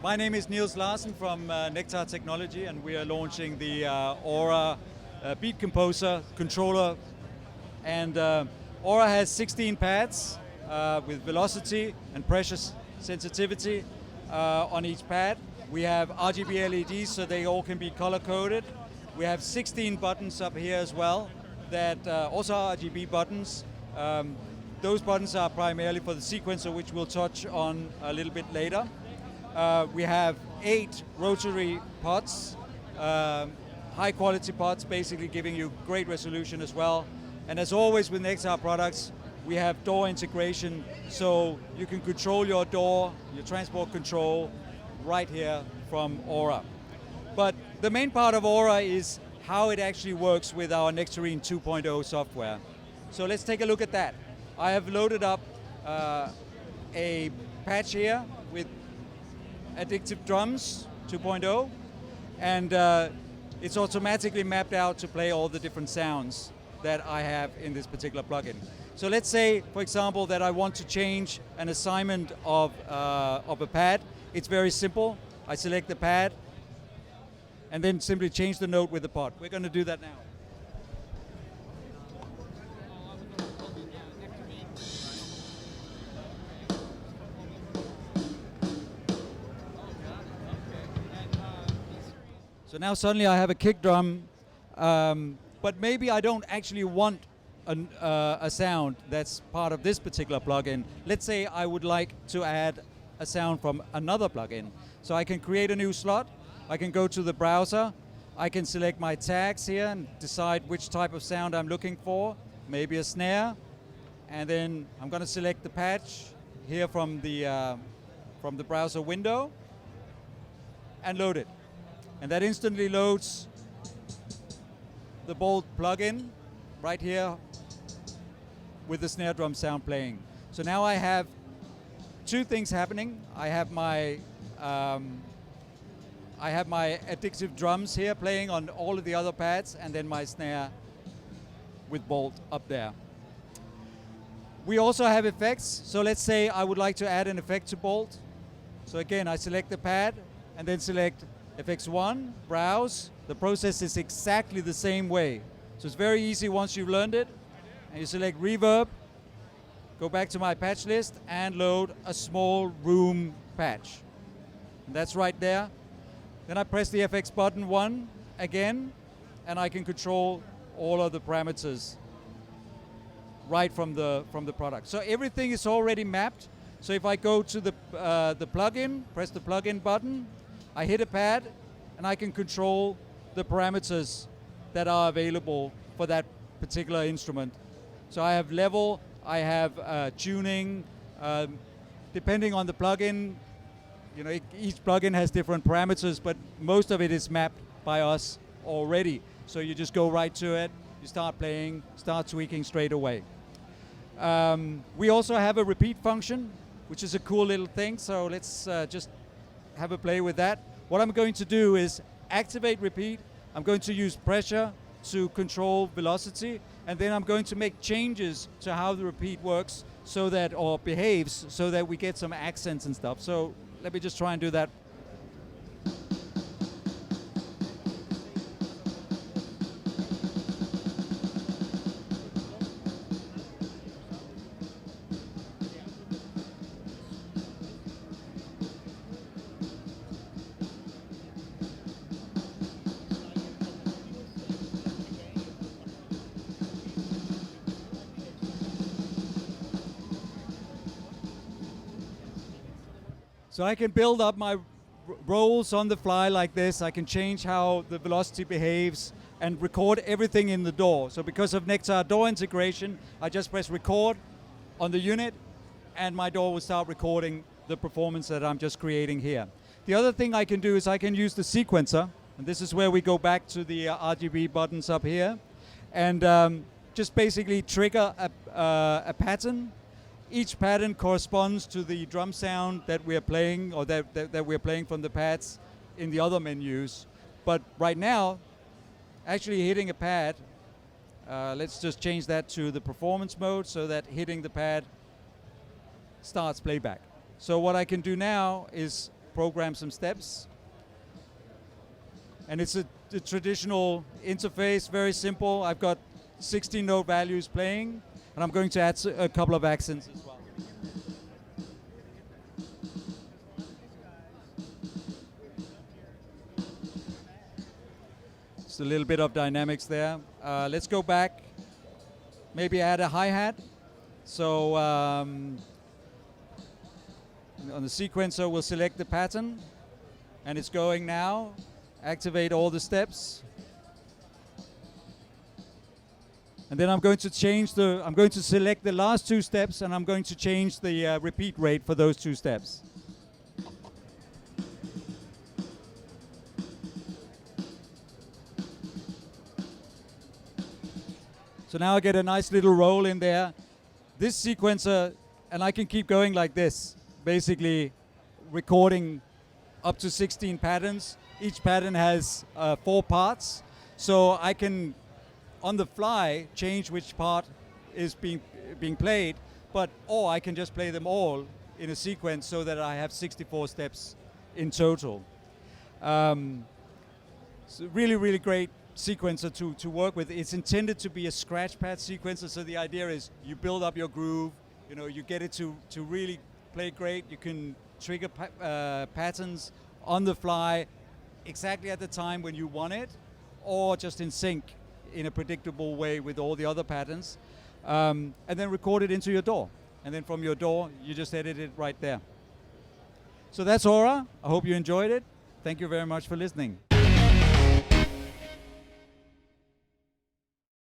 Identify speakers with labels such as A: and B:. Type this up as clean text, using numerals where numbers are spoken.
A: My name is Niels Larsen from Nektar Technology, and we are launching the Aura Beat Composer controller. And Aura has 16 pads with velocity and pressure sensitivity on each pad. We have RGB LEDs, so they all can be color-coded. We have 16 buttons up here as well that also are RGB buttons. Those buttons are primarily for the sequencer, which we'll touch on a little bit later. We have 8 rotary pots, high quality pots, basically giving you great resolution as well. And as always with Nektar products, we have door integration, so you can control your door, your transport control, right here from Aura. But the main part of Aura is how it actually works with our Nektarine 2.0 software. So let's take a look at that. I have loaded up a patch here with Addictive Drums 2.0, and it's automatically mapped out to play all the different sounds that I have in this particular plugin. So let's say, for example, that I want to change an assignment of a pad. It's very simple. I select the pad and then simply change the note with the pot. We're going to do that now. So now suddenly I have a kick drum, but maybe I don't actually want a sound that's part of this particular plugin. Let's say I would like to add a sound from another plugin. So I can create a new slot, I can go to the browser, I can select my tags here and decide which type of sound I'm looking for, maybe a snare, and then I'm going to select the patch here from the browser window and load it. And that instantly loads the Bolt plugin right here with the snare drum sound playing. So now I have two things happening. I have my addictive drums here playing on all of the other pads, and then my snare with Bolt up there. We also have effects. So let's say I would like to add an effect to Bolt. So again, I select the pad and then select FX1, browse. The process is exactly the same way. So it's very easy once you've learned it. And you select reverb, go back to my patch list and load a small room patch. And that's right there. Then I press the FX button 1 again, and I can control all of the parameters right from the product. So everything is already mapped. So if I go to the plugin, press the plugin button, I hit a pad, and I can control the parameters that are available for that particular instrument. So I have level, I have tuning, depending on the plugin. You know, each plugin has different parameters, but most of it is mapped by us already. So you just go right to it, you start playing, start tweaking straight away. We also have a repeat function, which is a cool little thing. So let's just have a play with that. What I'm going to do is activate repeat. I'm going to use pressure to control velocity, and then I'm going to make changes to how the repeat works so that, or behaves, so that we get some accents and stuff. So let me just try and do that. So I can build up my rolls on the fly like this. I can change how the velocity behaves and record everything in the DAW. So because of Nektar DAW integration, I just press record on the unit and my DAW will start recording the performance that I'm just creating here. The other thing I can do is I can use the sequencer, and this is where we go back to the RGB buttons up here, and just basically trigger a pattern. Each pattern corresponds to the drum sound that we are playing, or that we're playing from the pads in the other menus. But right now, actually hitting a pad, let's just change that to the performance mode so that hitting the pad starts playback. So what I can do now is program some steps. And it's a traditional interface, very simple. I've got 16 note values playing, and I'm going to add a couple of accents as well. Just a little bit of dynamics there. Let's go back, maybe add a hi-hat. So on the sequencer, we'll select the pattern, and it's going now. Activate all the steps. And then I'm going to select the last two steps, and I'm going to change the repeat rate for those two steps. So now I get a nice little roll in there. This sequencer, and I can keep going like this, basically recording up to 16 patterns. Each pattern has 4 parts, so I can, on the fly, change which part is being played, or I can just play them all in a sequence so that I have 64 steps in total. It's a really, really great sequencer to work with. It's intended to be a scratch pad sequencer, so the idea is you build up your groove, you get it to really play great. You can trigger patterns on the fly exactly at the time when you want it, or just in sync in a predictable way with all the other patterns, and then record it into your DAW. And then from your DAW, you just edit it right there. So that's Aura. I hope you enjoyed it. Thank you very much for listening.